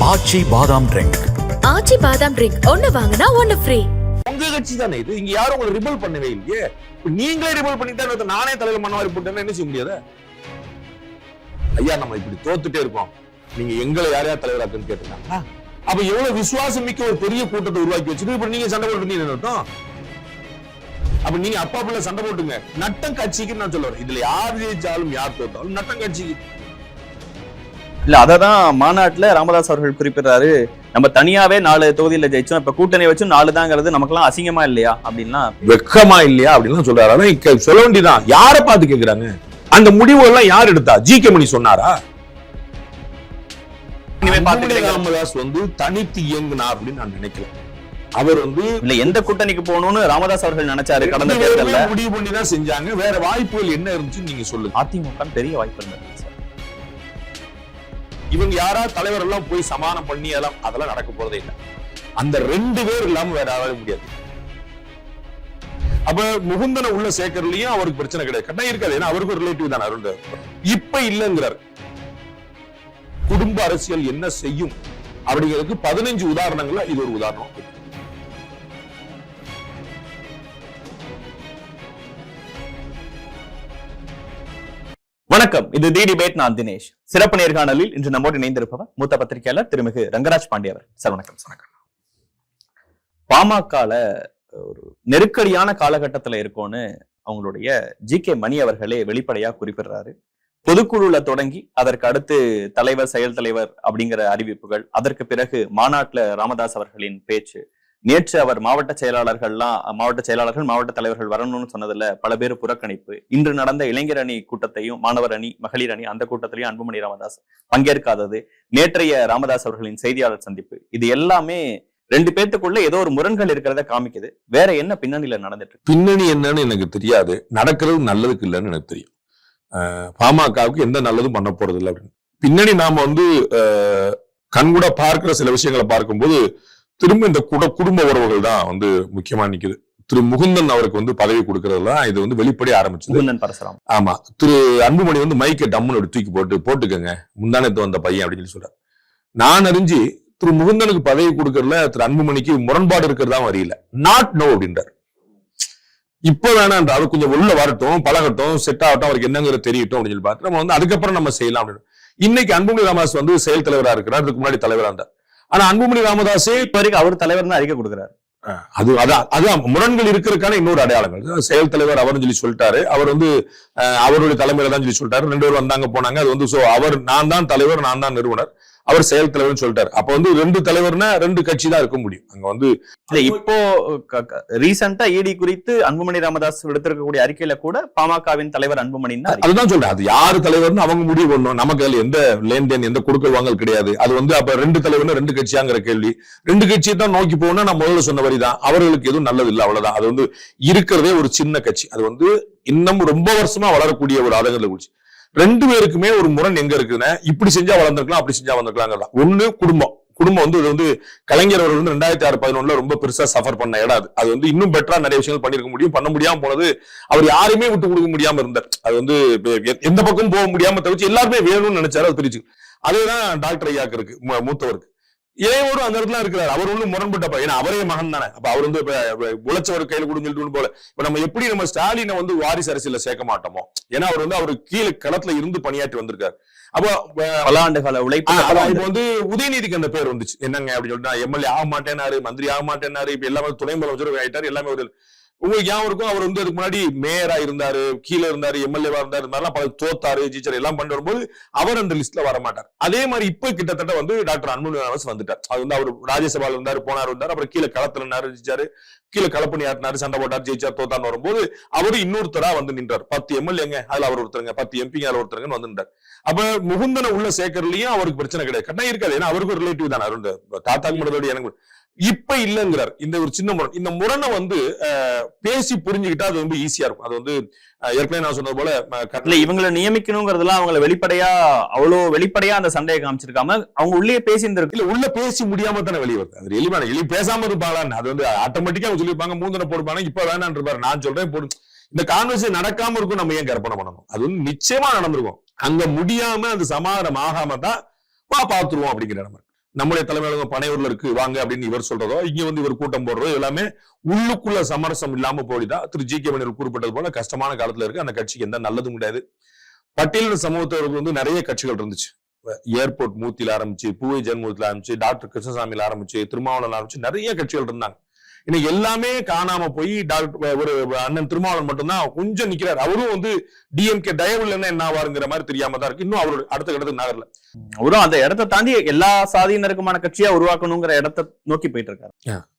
ஆச்சி பாதாம் ட்ரிங்க். ஆச்சி பாதாம் ட்ரிங்க் ஒன்னு வாங்கினா ஒன்னு ஃப்ரீ. உங்க கட்சி தானே இது. இங்க யாரும் உங்களை ரிபல் பண்ணவே இல்லையே. நீங்களே ரிபல் பண்ணிட்டா நானே தலையில மண்ணவாரி போட்டேன்னா என்ன செய்ய முடியாது? ஐயா நம்ம இப்படி தோத்துட்டே இருக்கோம், நீங்க எங்களை யாரையா தலைவராக்குன்னு கேட்டுருக்காங்க. அப்ப எவ்வளவு விசுவாசம் மிக்க ஒரு பெரிய கூட்டத்தை உருவாக்கி வச்சுட்டு இப்ப நீங்க சண்டை போட்டு அப்ப நீங்க அப்பா பிள்ளை சண்டை போட்டுங்க. நட்டம் கட்சிக்கு நான் சொல்லுவேன். இதுல யார் ஜெயிச்சாலும் யார் தோத்தாலும் நட்டம் கட்சிக்கு இல்ல. அததான் மாநாட்டுல ராமதாஸ் அவர்கள் குறிப்பிடுறாரு, நம்ம தனியாவே 4 தொகுதியில ஜெயிச்சோம், இப்ப கூட்டணி வச்சு 4 தாங்கிறது நமக்கெல்லாம் அசிங்கமா இல்லையா அப்படின்னா, வெக்கமா இல்லையா அப்படின்னு சொல்றாரு. ஆனா சொல்ல வேண்டியதான். யாரை பார்த்து கேட்கிறாங்க? அந்த முடிவு எல்லாம் யார் எடுத்தா? ஜி.கே. மணி சொன்னாரா? ராமதாஸ் தனித்து இயங்குனா அப்படின்னு நான் நினைக்கல. அவர் இல்ல எந்த கூட்டணிக்கு போகணும்னு ராமதாஸ் அவர்கள் நினைச்சாரு. கடந்த தேர்தல்ல முடிவு பண்ணி தான் செஞ்சாங்க. வேற வாய்ப்புகள் என்ன இருந்துச்சு நீங்க சொல்லுங்க. அதிமுக பெரிய வாய்ப்பு இருந்தது. இவங்க யாரா தலைவர் எல்லாம் போய் சமாதானம் பண்ணி அதெல்லாம் நடக்க போறதே இல்லை. அந்த 2 பேர் இல்லாம வேற யாராவது முடியாது. அப்ப முகுந்தனை உள்ள சேர்க்கறதுலயும் அவருக்கு பிரச்சனை கிடையாது, கட்டாயம் இருக்காது. ஏன்னா அவருக்கு ரிலேட்டிவ் தானே அருண். இப்ப இல்லங்கிறார். குடும்ப அரசியல் என்ன செய்யும் அப்படிங்கிறதுக்கு 15 உதாரணங்கள்ல இது ஒரு உதாரணம். வணக்கம், இது தி டிபேட். நான் தினேஷ். சிறப்பு நேர்காணலில் இன்று நம்மோடு இணைந்திருப்பவர் மூத்த பத்திரிகையாளர் திருமிகு ரங்கராஜ் பாண்டிய அவர். சார் வணக்கம். வணக்கம். பாமகல ஒரு நெருக்கடியான காலகட்டத்துல இருக்கும்னு அவங்களுடைய ஜி.கே. மணி அவர்களே வெளிப்படையா குறிப்பிடுறாரு. பொதுக்குழுல தொடங்கி அதற்கு அடுத்து தலைவர், செயல் தலைவர் அப்படிங்கிற அறிவிப்புகள், அதற்கு பிறகு மாநாட்டுல ராமதாஸ் அவர்களின் பேச்சு, நேற்று அவர் மாவட்ட செயலாளர்கள் மாவட்ட தலைவர்கள் வரணும்னு சொன்னதுல பல பேர் புறக்கணிப்பு, இன்று நடந்த இளைஞர் அணி கூட்டத்தையும் மாணவர் அணி மகளிர் அணி அந்த கூட்டத்திலையும் அன்புமணி ராமதாஸ் பங்கேற்காதது, நேற்றைய ராமதாஸ் அவர்களின் செய்தியாளர் சந்திப்பு, இது எல்லாமே 2 பேத்துக்குள்ள ஏதோ ஒரு முரண்கள் இருக்கிறத காமிக்குது. வேற என்ன பின்னணியில நடந்துட்டு? பின்னணி என்னன்னு எனக்கு தெரியாது. நடக்கிறது நல்லதுக்கு இல்லைன்னு எனக்கு தெரியும். பாமகவுக்கு எந்த நல்லதும் பண்ண போறது இல்லை அப்படின்னு பின்னணி நாம கண்கூட பார்க்கிற சில விஷயங்களை பார்க்கும்போது திரும்ப இந்த குடும்ப உறவுகள் தான் முக்கியமா நிக்குது. திரு முகுந்தன் அவருக்கு பதவி கொடுக்கறதுலாம் இது வெளிப்படை ஆரம்பிச்சது. ஆமா, திரு அன்புமணி மைக்கை டம்முன்னு தூக்கி போட்டுக்கங்க, முந்தானத்து வந்த பையன் அப்படின்னு சொல்லி சொல்றாரு. நான் அறிஞ்சு திரு முகுந்தனுக்கு பதவி கொடுக்கறதுல திரு அன்புமணிக்கு முரண்பாடு இருக்கிறதா வரையில. நாட் நோ அப்படின்றார். இப்ப வேணான்ற அவர் கொஞ்சம் உள்ள வரட்டும், பழகட்டும், செட் ஆகட்டும், அவருக்கு என்னங்கிற தெரியட்டும் அப்படின்னு சொல்லி பார்த்து நம்ம அதுக்கப்புறம் நம்ம செய்யலாம் அப்படின்னு. இன்னைக்கு அன்புமணி ராமதாஸ் செயல் தலைவரா இருக்கிறார், அதுக்கு முன்னாடி தலைவரா இருந்தார். ஆனா அன்புமணி ராமதாஸே இப்ப வரைக்கும் அவர் தலைவர் தான் அறிக்கை கொடுக்கிறார். அதான் முரண்கள் இருக்கிறதுக்கான இன்னொரு அடையாளங்கள். செயல் தலைவர் அவர்னு சொல்லி சொல்லிட்டாரு. அவர் அவருடைய தலைமையில தான் சொல்லி சொல்லிட்டாரு. 2 பேர் வந்தாங்க போனாங்க. அது அவர் நான் தான் தலைவர், நான் தான் நிறுவனர், அவர் செயல் தலைவர்னு சொல்லிட்டாரு. அப்ப 2 தலைவர்னா 2 கட்சி தான் இருக்க முடியும். அங்க இப்போ ரீசெண்டா இடி குறித்து அன்புமணி ராமதாஸ் விடுத்திருக்கக்கூடிய அறிக்கையில கூட பாமகவின் தலைவர் அன்புமணி தான். அதுதான் சொல்றேன். அது யாரு தலைவர்னு அவங்க முடிவு பண்ணணும். நமக்கு அதுல எந்த லேன்தேன், எந்த கொடுக்கல் வாங்கல் கிடையாது. அது அப்ப 2 தலைவர்னு 2 கட்சியாங்கிற கேள்வி. 2 கட்சியை தான் நோக்கி போகணும். நான் முதல்ல சொன்ன வரிதான். அவர்களுக்கு எதுவும் நல்லது இல்லை, அவ்வளவுதான். அது இருக்கிறதே ஒரு சின்ன கட்சி. அது இன்னும் ரொம்ப வருஷமா வளரக்கூடிய ஒரு ஆதங்கத்துல குடிச்சு 2 பேருக்குமே ஒரு முரண் எங்க இருக்குன்னா, இப்படி செஞ்சா வளர்ந்துருக்கலாம், அப்படி செஞ்சா வளர்ந்துருக்கலாம். ஒண்ணு குடும்பம் இது கலைஞர் அவர் 2006-11 ரொம்ப பெருசா சஃபர் பண்ண இடம். அது இன்னும் பெட்டரா நிறைய விஷயங்கள் பண்ணிருக்க முடியும். பண்ண முடியாம போனது அவர் யாருமே விட்டு கொடுக்க முடியாம இருந்தார். அது எந்த பக்கம் போக முடியாம தவிர்த்து எல்லாருமே வேணும்னு நினைச்சாரு. அது பிரிச்சு அதேதான் டாக்டர் ஐயாக்கு இருக்கு, மூத்தவருக்கு. இளையவரும் அந்த இடத்துல இருக்கிறார். அவர் முரண்பட்டப்ப, ஏன்னா அவரே மகன் தானே. அப்ப அவர் உழைச்சவர் கையில கொடுங்க போல. இப்ப நம்ம எப்படி நம்ம ஸ்டாலினை வாரிசு அரசியல சேர்க்க மாட்டோமோ, ஏன்னா அவர் கீழே களத்துல இருந்து பணியாற்றி வந்திருக்காரு. அப்போ பல ஆண்டு கால உழைப்பு. இப்ப உதயநிதிக்கு அந்த பேர் வந்துச்சு. என்னங்க அப்படின்னு சொல்லிட்டு எம்எல்ஏ ஆக மாட்டேனாரு, மந்திரி ஆக மாட்டேனாரு, இப்ப எல்லாமே துணை முதலமைச்சர் ஆயிட்டாரு. எல்லாமே உங்களுக்கு ஞாபகம் இருக்கும், அவர் அதுக்கு முன்னாடி மேயரா இருந்தாரு, கீழே இருந்தாரு, எம்எல்ஏவா இருந்தாரு, பல தோத்தாரு, டீச்சர் எல்லாம் பண்ணி வரும்போது அவர் அந்த லிஸ்ட்ல வர மாட்டார். அதே மாதிரி இப்ப கிட்டத்தட்ட டாக்டர் அன்புமணி ராமதாஸ் வந்துட்டார். அது அவர் ராஜ்யசபால இருந்தாரு, போனார், வந்தாரு, அப்புறம் கீழே களத்துல இருந்தாரு, கீழே களப்பணி ஆட்டினாரு, சண்டை போட்டார், ஜெயிச்சார், தோத்தான்னு வரும்போது அவரு இன்னொருத்தரா நின்றார். 10 எம்எல்ஏங்க அதுல அவர் ஒருத்தருங்க, 10 எம்பிங்க அதுல ஒருத்தருங்கன்னு நின்றார். அப்ப முகுந்தனை உள்ள சேர்க்கறதுலயும் அவருக்கு பிரச்சனை கிடையாது, கட்டாயம் இருக்காது. ஏன்னா அவருக்கு ரிலேட்டிவ் தானே அருண். தாத்தாக்கு மட்டும் எனக்கு இப்ப இல்லங்கிறார். இந்த ஒரு சின்ன முரண். இந்த முரணை பேசி புரிஞ்சுக்கிட்டா அது ஈஸியா இருக்கும். அது ஏற்கனவே நான் சொன்னது போல இவங்களை நியமிக்கணுங்கிறதுலாம் அவங்களை அவ்வளவு வெளிப்படையா அந்த சண்டையை காமிச்சிருக்காம அவங்க உள்ளே பேசியிருந்திருக்கு. இல்ல உள்ள பேசி முடியாம தானே வெளியே வருது. அது எளிமையான பேசாம இருப்பாங்களான்னு அது ஆட்டோமேட்டிக்கா சொல்லியிருப்பாங்க, மூந்தனை போடுப்பாங்க, இப்ப வேணான் இருப்பாரு. நான் சொல்றேன் போடு. இந்த கான்வர்சேஷன் நடக்காம இருக்கும், நம்ம ஏன் கற்பனை பண்ணணும்? அது நிச்சயமா நடந்திருக்கும். அங்க முடியாம அந்த சமாதானம் ஆகாம தான் பாத்துருவோம் அப்படிங்கிற நம்ம நம்முடைய தலைமையில பனையூர்ல இருக்கு வாங்க அப்படின்னு இவர் சொல்றதோ, இங்க வந்து இவர் கூட்டம் போடுறதோ எல்லாமே உள்ளுக்குள்ள சமரசம் இல்லாம போடிதான் திரு ஜி கே மணி குறிப்பிட்டது போல கஷ்டமான காலத்துல இருக்கு. அந்த கட்சிக்கு எந்த நல்லதும் கிடையாது. பட்டியலின சமூகத்தவருக்கு வந்து நிறைய கட்சிகள் இருந்துச்சு. ஏர்போர்ட் மூர்த்தியில ஆரம்பிச்சு, பூவை ஜென்மூர்த்தியில ஆரம்பிச்சு, டாக்டர் கிருஷ்ணசாமியில ஆரம்பிச்சு, திருமாவளவன் ஆரம்பிச்சு நிறைய கட்சிகள் இருந்தாங்க. இன்னைக்கு எல்லாமே காணாம போய் டாக்டர் ஒரு அண்ணன் திருமாவளவன் மட்டும்தான் கொஞ்சம் நிக்கிறார். அவரும் வந்து டிஎம்கே தயவு இல்லைன்னா என்ன ஆவாருங்கிற மாதிரி தெரியாம தான் இருக்கு. இன்னும் அவரு அடுத்த கட்டத்துக்கு நகரல. அவரும் அந்த இடத்தை தாண்டி எல்லா சாதியினருக்குமான கட்சியா உருவாக்கணுங்கிற இடத்தை நோக்கி போயிட்டு இருக்காரு.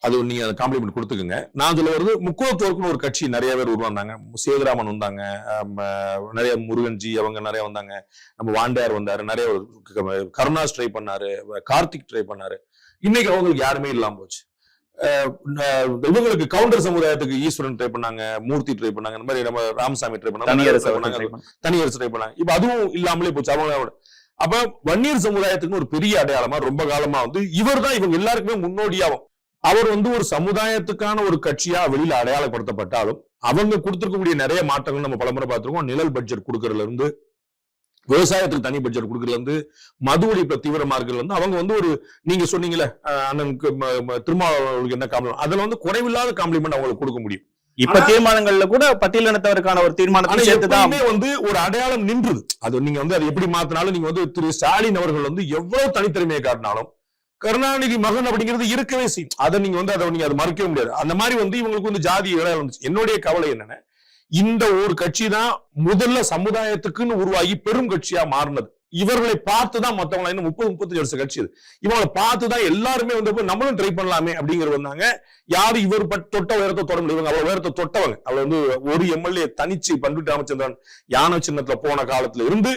அது நீங்க அந்த காம்ப்ளிமெண்ட் கொடுத்துக்குங்க. நான் சொல்ல வருது முக்குவத்தோருக்குன்னு ஒரு கட்சி நிறைய பேர் உருவாந்தாங்க. சேதுராமன் வந்தாங்க, நிறைய முருகன்ஜி அவங்க நிறைய வந்தாங்க, நம்ம வாண்டையார் வந்தாரு, நிறைய கருணாஸ் ட்ரை பண்ணாரு, கார்த்திக் ட்ரை பண்ணாரு. இன்னைக்கு அவங்களுக்கு யாருமே இல்லாம போச்சு. இவங்களுக்கு கவுண்டர் சமுதாயத்துக்கு ஈஸ்வரன் ட்ரை பண்ணாங்க, மூர்த்தி ட்ரை பண்ணாங்க, இந்த மாதிரி நம்ம ராமசாமி ட்ரை பண்ணாங்க, தனியரசு ட்ரை பண்ணாங்க. இப்ப அதுவும் இல்லாமலே போச்சு. அவங்க அப்ப வன்னியர் சமுதாயத்துக்கு ஒரு பெரிய அடையாளமா ரொம்ப காலமா வந்து இவர் தான் இவங்க எல்லாருக்குமே முன்னோடியாகும். அவர் வந்து ஒரு சமுதாயத்துக்கான ஒரு கட்சியா வெளியில அடையாளப்படுத்தப்பட்டாலும் அவங்க கொடுத்திருக்கக்கூடிய நிறைய மாற்றங்கள் நம்ம பலமுறை பார்த்திருக்கோம். நிழல் பட்ஜெட் கொடுக்கறதுல இருந்து, விவசாயத்துக்கு தனி பட்ஜெட் கொடுக்கறதுல இருந்து, மது ஒழிப்பு தீவிரமா இருக்கிறதுல இருந்து, அவங்க வந்து ஒரு நீங்க சொன்னீங்களே அண்ணனுக்கு திருமாவளவனுக்கு என்ன காம்ப்ளிமெண்ட், அதுல வந்து குறைவில்லாத காம்ப்ளிமெண்ட் அவங்களுக்கு கொடுக்க முடியும். இப்ப தீர்மானங்கள்ல கூட பட்டியலினத்தவருக்கான ஒரு தீர்மானத்தை வந்து ஒரு அடையாளம் நின்றுது. அது நீங்க வந்து அது எப்படி மாத்தினாலும் நீங்க வந்து திரு ஸ்டாலின் அவர்கள் வந்து எவ்வளவு தனித்திறமையை காட்டினாலும் கருணாநிதி மகன் அப்படிங்கிறது இருக்கவே செய்யும். அதை நீங்க வந்து அதை நீங்க அதை மறுக்கவே முடியாது. அந்த மாதிரி வந்து இவங்களுக்கு வந்து ஜாதி இடையாளம் இருந்துச்சு. என்னுடைய கவலை என்னன்னா, இந்த ஒரு கட்சி தான் முதல்ல சமுதாயத்துக்குன்னு உருவாகி பெரும் கட்சியா மாறினது. இவர்களை பார்த்துதான் மத்தவங்க இன்னும் 30-35 வருஷ கட்சி இது. இவங்களை பார்த்துதான் எல்லாருமே வந்து நம்மளும் ட்ரை பண்ணலாமே அப்படிங்கிறது வந்தாங்க. யாரு இவர் தொட்ட உயரத்தை தொட முடியும்? இவங்க அவ்வளவு உயரத்தை தொட்டவங்க. அவள் வந்து ஒரு எம்எல்ஏ தனிச்சு பண்ருட்டி ராமச்சந்திரன் யானை சின்னத்துல போன காலத்துல இருந்து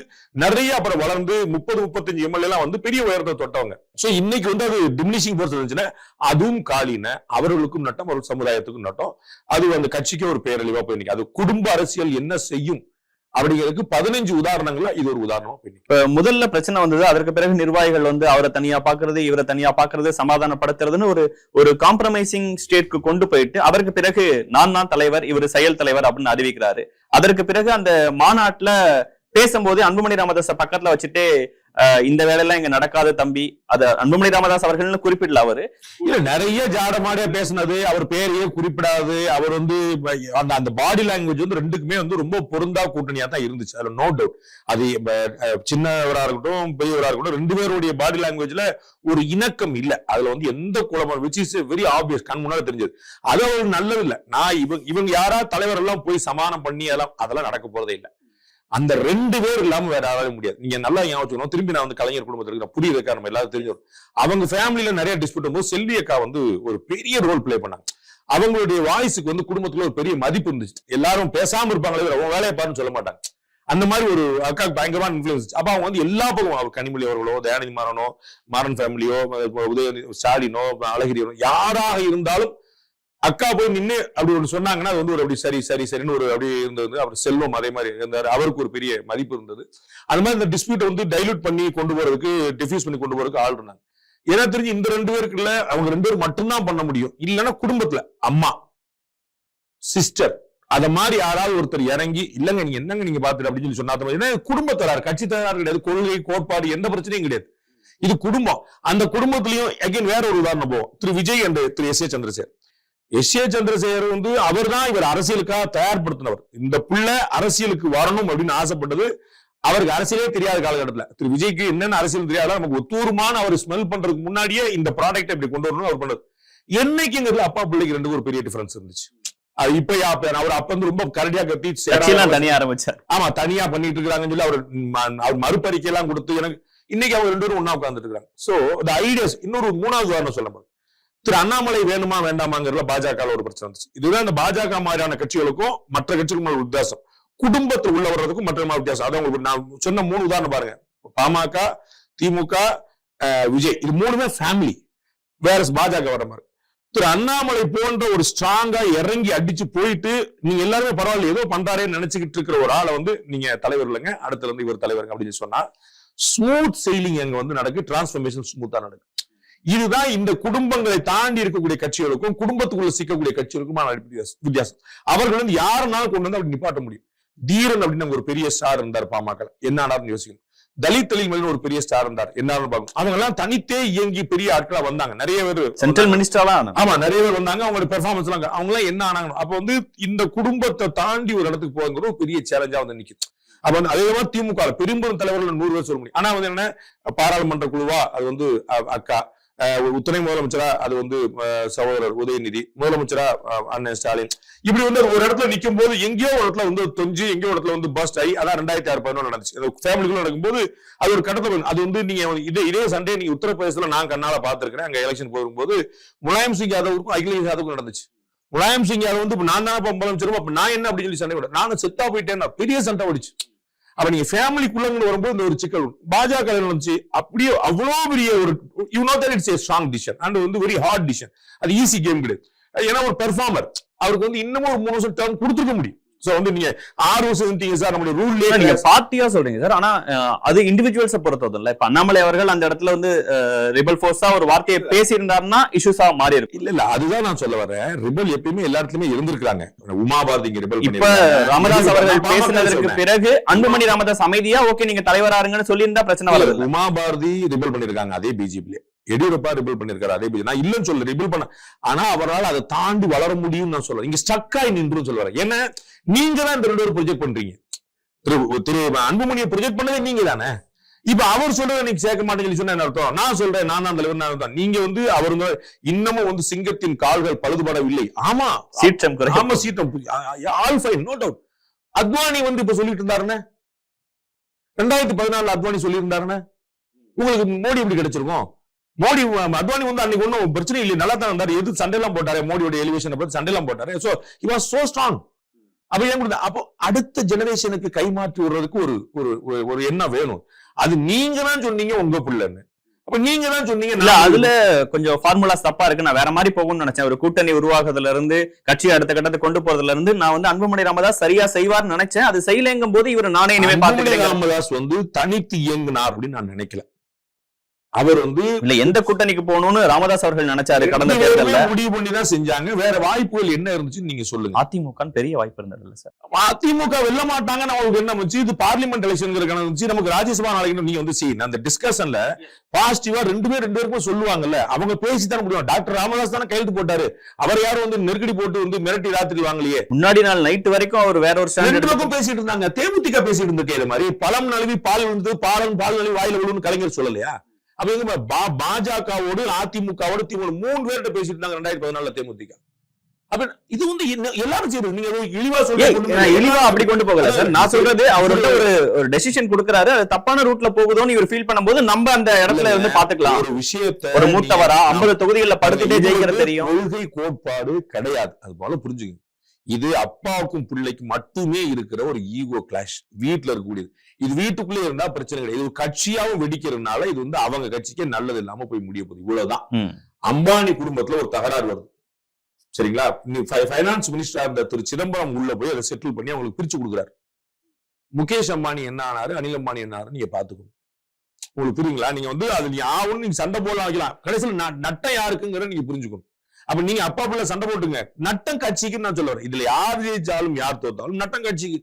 நிறைய அப்புறம் வளர்ந்து 30-35 எம்எல்ஏ எல்லாம் வந்து பெரிய உயரத்தை தொட்டவங்க. சோ இன்னைக்கு வந்து அது டிமினிஷிங் போர்ஸ் இருந்துச்சுன்னா அதுவும் காலின அவர்களுக்கும் நட்டம், அவர்கள் சமுதாயத்துக்கும் நட்டம். அது அந்த கட்சிக்கு ஒரு பேரழிவா போய் நிற்கும். அது குடும்ப அரசியல் என்ன செய்யும் அப்படிங்கிறதுக்கு 15 உதாரணங்கள்ல இது ஒரு உதாரணமா போய். முதல்ல பிரச்சனை வந்தது. அதற்கு பிறகு நிர்வாகிகள் வந்து அவரை தனியா பாக்குறது, இவரை தனியா பாக்குறது, சமாதானப்படுத்துறதுன்னு ஒரு காம்ப்ரமைசிங் ஸ்டேட்க்கு கொண்டு போயிட்டு அதற்கு பிறகு நான் தான் தலைவர், இவர் செயல் தலைவர் அப்படின்னு அறிவிக்கிறாரு. அதற்கு பிறகு அந்த மாநாட்டுல பேசும்போது அன்புமணி ராமதாஸ் பக்கத்துல வச்சுட்டு இந்த வேலையெல்லாம் இங்க நடக்காத தம்பி, அது அன்புமணி ராமதாஸ் அவர்கள்னு குறிப்பிடல. அவரு இல்ல நிறைய ஜாடமாடியா பேசினது, அவர் பேரையே குறிப்பிடாது. அவர் வந்து அந்த பாடி லாங்குவேஜ் வந்து ரெண்டுக்குமே வந்து ரொம்ப பொருந்தா கூட்டணியா தான் இருந்துச்சு. அதுல நோ டவுட். அது சின்னவரா இருக்கட்டும் பெரியவரா இருக்கட்டும், ரெண்டு பேருடைய பாடி லாங்குவேஜ்ல ஒரு இணக்கம் இல்ல. அதுல வந்து எந்த குழப்பம், விச் இஸ் வெரி ஆப்வியஸ், கண் முன்னாடி தெரிஞ்சது. அது அவருக்கு நல்லது இல்ல. நான் இவங்க யாரா தலைவர் எல்லாம் போய் சமாதானம் பண்ணி அதெல்லாம் நடக்க போறதே இல்லை. அந்த ரெண்டு பேர் இல்லாம வேற யாராவது முடியாது. நீங்க நல்லா ஞாபகம், திரும்பி நான் வந்து கலைஞர் குடும்பத்திற்கு புரியுதுக்கா, நம்ம எல்லாரும் தெரிஞ்சோம். அவங்க ஃபேமிலியில நிறைய டிஸ்பியூட் போது செல்வி அக்கா வந்து ஒரு பெரிய ரோல் பிளே பண்ணாங்க. அவங்களுடைய வாய்ஸுக்கு வந்து குடும்பத்துல ஒரு பெரிய மதிப்பு இருந்துச்சு. எல்லாரும் பேசாம இருப்பாங்களே, அவங்க வேலையை பாருன்னு சொல்ல மாட்டாங்க. அந்த மாதிரி ஒரு அக்காவுக்கு பயங்கரமான இன்ஃபுளுன்ஸ். அப்ப அவங்க வந்து எல்லா பக்கம், அவர் கனிமொழி அவர்களோ, தயாநிதி மாறனோ, மாறன் ஃபேமிலியோ, உதயநிதி ஸ்டாலினோ, அழகிரியோ, யாராக இருந்தாலும் அக்கா போய் நின்று அப்படி ஒன்று சொன்னாங்கன்னா அது வந்து ஒரு அப்படி சரின்னு ஒரு அப்படி இருந்தது. அவர் செல்வம் அதே மாதிரி இருந்தாரு, அவருக்கு ஒரு பெரிய மதிப்பு இருந்தது. அது மாதிரி இந்த டிஸ்பியூட்டை வந்து டைல்யூட் பண்ணி கொண்டு போறதுக்கு, டிஃப்யூஸ் பண்ணி கொண்டு போறதுக்கு ஆள் இருந்தாங்க. ஏன்னா தெரிஞ்சு இந்த ரெண்டு பேருக்குள்ள அவங்க ரெண்டு பேரும் மட்டும்தான் பண்ண முடியும். இல்லைன்னா குடும்பத்துல அம்மா, சிஸ்டர், அத மாதிரி யாராவது ஒருத்தர் இறங்கி இல்லங்க நீங்க என்னங்க நீங்க பாத்துட்டு அப்படின்னு சொல்லி சொன்னா, ஏன்னா குடும்பத்தார், கட்சி தயார் கிடையாது, கொள்கை கோட்பாடு எந்த பிரச்சனையும் கிடையாது. இது குடும்பம். அந்த குடும்பத்திலையும் அகைன் வேற ஒரு உதாரணம் போவோம். திரு விஜய் அண்ட் திரு S A Chandrasekhar. S A Chandrasekhar வந்து அவர் தான் இவர் அரசியலுக்காக தயார்படுத்தினவர். இந்த புள்ள அரசியலுக்கு வரணும் அப்படின்னு ஆசைப்பட்டது அவருக்கு அரசியலே தெரியாத காலகட்டத்துல. திரு விஜய்க்கு என்னென்ன அரசியல் தெரியாத, நமக்கு ஒத்தூரமான அவர் ஸ்மெல் பண்றதுக்கு முன்னாடியே இந்த ப்ராடக்ட் இப்படி கொண்டு வரணும் அவர் பண்ணது. என்னைக்குங்கிறது அப்பா பிள்ளைக்கு ரெண்டு ஒரு பெரிய டிஃபரன்ஸ் இருந்துச்சு. அது இப்ப அவர் அப்ப வந்து ரொம்ப கரடியா கத்தி தனியா ஆரம்பிச்சார். ஆமா, தனியா பண்ணிட்டு இருக்காங்கன்னு சொல்லி அவர் மறுபறிக்கை எல்லாம் கொடுத்து எனக்கு இன்னைக்கு அவர் ரெண்டு பேரும் ஒன்னா உட்கார்ந்துட்டு இருக்காங்க. சோ இந்த ஐடியாஸ். இன்னொரு மூணாவது உதாரணம் சொல்ல, திரு அண்ணாமலை வேணுமா வேண்டாமாங்கிறதுல பாஜக ஒரு பிரச்சனை வந்துச்சு. இதுதான் இந்த பாஜக மாதிரியான கட்சிகளுக்கும் மற்ற கட்சிகளுக்கும் வித்தியாசம். குடும்பத்தில் உள்ள வர்றதுக்கும் மற்ற வித்தியாசம். அதான் உங்களுக்கு நான் சொன்ன 3 உதாரணம் பாருங்க. பாமக, திமுக, விஜய், இது 3மே ஃபேமிலி. வேற பாஜக வர மாதிரி திரு அண்ணாமலை போன்ற ஒரு ஸ்ட்ராங்கா இறங்கி அடிச்சு போயிட்டு நீங்க எல்லாருமே பரவாயில்ல ஏதோ பண்றாரேன்னு நினைச்சுக்கிட்டு இருக்கிற ஒரு ஆளை வந்து நீங்க தலைவர் இல்லைங்க, அடுத்துல இருந்து இவர் தலைவர் அப்படின்னு சொன்னா ஸ்மூத் செயிலிங் அங்க வந்து நடக்கு, டிரான்ஸ்பர்மேஷன் ஸ்மூத்தா நடக்கு. இதுதான் இந்த குடும்பங்களை தாண்டி இருக்கக்கூடிய கட்சிகளுக்கும் குடும்பத்துக்குள்ள சிக்கக்கூடிய கட்சிகளுக்குமான வித்தியாசம். அவர்கள் வந்து யாருனாலும் கொண்டு வந்து அப்படி நிப்பாட்ட முடியும். தீரன் அப்படின்னு ஒரு பெரிய ஸ்டார் இருந்தார் பாமக, என்ன ஆனார்னு யோசிக்கணும். தலித் தெளிமல் ஒரு பெரிய ஸ்டார் இருந்தார், என்ன அவங்க எல்லாம் தனித்தே இயங்கி பெரிய ஆட்களா வந்தாங்க. நிறைய பேர் சென்ட்ரல் மினிஸ்டர்லாம் ஆமா நிறைய பேர் வந்தாங்க. அவங்களோட பெர்ஃபார்மன்ஸ் எல்லாம் அவங்க எல்லாம் என்ன ஆனாங்க. அப்ப வந்து இந்த குடும்பத்தை தாண்டி ஒரு இடத்துக்கு போகிற ஒரு பெரிய சேலஞ்சா வந்து நிக்குது. அப்ப வந்து அதே மாதிரி திமுக பெரும்பெரும் தலைவர்கள் 100 பேர் சொல்ல முடியும். ஆனா வந்து என்ன பாராளுமன்ற குழுவா அது வந்து அக்கா, துணை முதலமைச்சரா அது வந்து சகோதரர் உதயநிதி, முதலமைச்சரா அண்ணன் ஸ்டாலின், இப்படி வந்து ஒரு இடத்துல நிக்கும் போது எங்கேயோ ஒரு இடத்துல வந்து தொஞ்சு, எங்கேயோ இடத்துல வந்து பஸ்ட் ஆகி, அதான் 2006 நடந்துச்சு. ஃபேமிலிக்குள்ள நடக்கும்போது அது ஒரு கடத்த. அது வந்து நீங்க இதே சண்டே நீங்க உத்தரப்பிரதேசத்துல நான் கண்ணால பாத்துருக்கேன். அங்க எலெக்ஷன் போகும்போது முலாயம் சிங் யாதவுக்கும் அகிலேஷ் யாதவுக்கும் நடந்துச்சு. முலாயம் சிங் யாதவ் வந்து நான் தான் முதலமைச்சரும், அப்ப நான் என்ன அப்படின்னு சொல்லி சண்டை விட, நானும் செத்தா போயிட்டேன், பெரிய சண்டை ஓடிச்சு. அப்ப நீங்க ஃபேமிலிக்குள்ள வரும்போது இந்த ஒரு சிக்கல் பாஜக நடந்துச்சு. அப்படியே அவ்வளவு பெரிய ஒரு you know that it's a strong decision and வந்து வெரி ஹார்ட் டிசிஷன். அது ஈஸி கேம் கிடையாது. ஏன்னா ஒரு பெர்ஃபார்மர் அவருக்கு வந்து இன்னமும் ஒரு 3 வருஷம் டேர்ம் கொடுத்துருக்க முடியும். சோ வந்து நீங்க 6 வருஷம் இருந்தீங்க சார், நம்மளுடைய ரூல்ல நீங்க பார்ட்டியா சொல்றீங்க சார். ஆனா அது இண்டிவிஜுவல்ஸ பொறுத்தது இல்ல. இப்ப அண்ணாமலை அவர்கள் அந்த இடத்துல வந்து ரிபல் ஃபோர்ஸா ஒரு வார்த்தையை பேசி இருந்தாருன்னா இஷ்யூஸா மாறி இருக்கும். இல்ல அதுதான் நான் சொல்ல வரேன். ரிபல் எப்பயுமே எல்லா இடத்துலயுமே இருந்திருக்காங்க. உமாபாரதி ரிபல் இப்ப ராமதாஸ் அவர்கள் பேசினதற்கு பிறகு அன்புமணி ராமதாஸ் அமைதியா ஓகே நீங்க தலைவராருங்கன்னு சொல்லி இருந்தா பிரச்சனை வராது. உமாபாரதி ரிபல் பண்ணிருக்காங்க அதே பிஜேபி. எடியூரப்பா ரிபல் பண்ணிருக்காரு அதே பிஜேபி. நான் இல்லன்னு சொல்ல ரிபல் பண்ண, ஆனா அவரால் அதை தாண்டி வளர முடியும் நான் சொல்றேன். இங்க ஸ்டக் ஆகி நின்று சொல்ல வரேன். ஏன்னா நீங்க தான் இந்த 2 பேரும் ப்ரொஜெக்ட் பண்றீங்க. திரு அன்புமணியை ப்ரொஜெக்ட் பண்ணதே நீங்க தானே. இப்ப அவர் சொல்றதை நீங்க சேர்க்க மாட்டேன்னு சொன்ன அர்த்தம். நான் சொல்றேன் நான் தான் தலைவர் தான். நீங்க வந்து அவருங்க இன்னமும் வந்து சிங்கத்தின் கால்கள் பழுதுபடவில்லை. ஆமா சீற்றம் ஆமா சீற்றம் all fine no doubt. Advani வந்து இப்ப சொல்லிட்டு இருந்தாருன்னு 2014 அத்வானி சொல்லி இருந்தாருன்னு உங்களுக்கு மோடி எப்படி கிடைச்சிருக்கும்? மோடி அத்வானி வந்து அன்னைக்கு ஒன்னும் பிரச்சனை இல்லை, நல்லா தான் இருந்தாரு. எது சண்டை எல்லாம் போட்டாரு, மோடியோட எலிவேஷனை பத்தி சண்டை எல்லாம் போட்டாரு. So he was so strong. அப்ப ஏன் கொடுத்த அப்போ அடுத்த ஜெனரேஷனுக்கு கைமாற்றி விடுறதுக்கு ஒரு எண்ணம் வேணும். அது நீங்க தான் சொன்னீங்க உங்க பிள்ளைன்னு. அப்ப நீங்க தான் சொன்னீங்க. இல்ல அதுல கொஞ்சம் ஃபார்முலா தப்பா இருக்கு. நான் வேற மாதிரி போகும்னு நினைச்சேன். ஒரு கூட்டணி உருவாக்குறதுல இருந்து கட்சி அடுத்த கட்டத்தை கொண்டு போறதுல இருந்து நான் வந்து அன்புமணி ராமதாஸ் சரியா செய்வார்னு நினைச்சேன். அது செய்யலங்கும் போது இவர் நானே இனிமே பார்த்துக்கிறேன். ராமதாஸ் வந்து தனித்து இயங்கினார் அப்படின்னு நான் நினைக்கல. அவர் வந்து இல்ல எந்த கூட்டணிக்கு போகணும்னு ராமதாஸ் அவர்கள் நினைச்சாரு. கடந்த தேர்தல்ல முடிவு பண்ணி தான் செஞ்சாங்க. வேற வாய்ப்புகள் என்ன இருந்துச்சுன்னு நீங்க சொல்லுங்க. அதிமுக பெரிய வாய்ப்பு இருந்தது இல்ல சார். அதிமுக வெல்ல மாட்டாங்கன்னு அவங்களுக்கு என்ன வந்துச்சு? இது பார்லிமெண்ட் எலெக்ஷன் இருந்துச்சு, நமக்கு ராஜ்யசபா நாளைக்கு நீங்க வந்து அந்த டிஸ்கஷன்ல பாசிட்டிவா 2 பேருக்கும் சொல்லுவாங்கல்ல, அவங்க பேசித்தானே முடியும். டாக்டர் ராமதாஸ் தானே கையெழுத்து போட்டாரு. அவர் யாரும் வந்து நெருக்கடி போட்டு வந்து மிரட்டி ராத்திரி வாங்கலையே. முன்னாடி நாள் நைட் வரைக்கும் அவர் வேற ஒரு ஸ்டாண்ட் பேசிட்டு இருந்தாங்க. தேமுதிக பேசிட்டு இருந்திருக்கே இது மாதிரி பழம் நழுவி பால் வந்து பால் நழுவி வாயில விழுன்னு கலைஞர் சொல்லலையா? அப்ப பாஜகவோடு அதிமுகவோடு திமுக 3 பேர்கிட்ட பேசிட்டு இருந்தாங்க 2014 தேமுதிக. அப்ப இது வந்து எல்லாரும் செய்யுது. நீங்க இழிவா சொல்றீங்க. இழிவா அப்படி கொண்டு போகல சார். நான் சொல்றது அவர்கிட்ட ஒரு டெசிஷன் கொடுக்கறாரு, அது தப்பான ரூட்ல போகுதோன்னு இவர் ஃபீல் பண்ணும்போது நம்ம அந்த இடத்துல இருந்து பாத்துக்கலாம். ஒரு விஷயத்தை ஒரு மூத்தவரா 50 தொகுதிகளில் படுத்துட்டே ஜெயிக்கிறது தெரியும். கொள்கை கோட்பாடு கிடையாது. அது போல புரிஞ்சுங்க. இது அப்பாவுக்கும் பிள்ளைக்கும் மட்டுமே இருக்கிற ஒரு ஈகோ கிளாஷ். வீட்டுல இருக்கக்கூடியது. இது வீட்டுக்குள்ளே இருந்தா பிரச்சனை கிடையாது. இது கட்சியாவும் வெடிக்கிறதுனால இது வந்து அவங்க கட்சிக்கே நல்லது இல்லாம போய் முடிய போகுது. இவ்வளவுதான். அம்பானி குடும்பத்துல ஒரு தகராறு வருது, சரிங்களா? பைனான்ஸ் மினிஸ்டரா இருந்த திரு சிதம்பரம் உள்ள போய் அதை செட்டில் பண்ணி அவங்களுக்கு பிரிச்சு கொடுக்குறாரு. முகேஷ் அம்பானி என்ன ஆனாரு, அனில் அம்பானி என்ன ஆனாரு நீங்க பாத்துக்கணும். உங்களுக்கு புரியுங்களா? நீங்க வந்து அது நீ ஆவுன்னு நீங்க சண்டை போடலாம் வைக்கலாம். கடைசியில் நட்டம் யாருக்குங்கிற நீங்க புரிஞ்சுக்கணும். அப்ப நீங்க அப்பா பிள்ளை சண்டை போட்டுங்க, நட்டம் கட்சிக்குன்னு நான் சொல்ல வரேன். இதுல யார் ஜெயிச்சாலும் யார் தோத்தாலும் நட்டம் கட்சிக்கு.